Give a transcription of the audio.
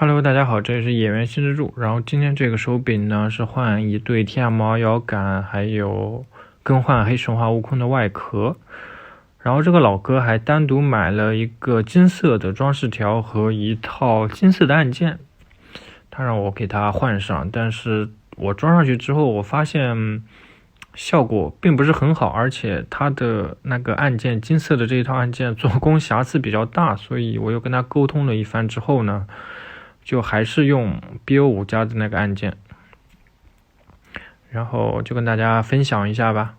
Hello，大家好，这里是演员新之助。然后今天这个手柄呢是换一对天然毛摇杆，还有更换黑神话悟空的外壳。然后这个老哥还单独买了一个金色的装饰条和一套金色的按键，他让我给他换上，但是我装上去之后，我发现效果并不是很好，而且它的那个按键，金色的这一套按键做工瑕疵比较大，所以我又跟他沟通了一番之后呢，就还是用 BO5 加的那个按键，然后就跟大家分享一下吧。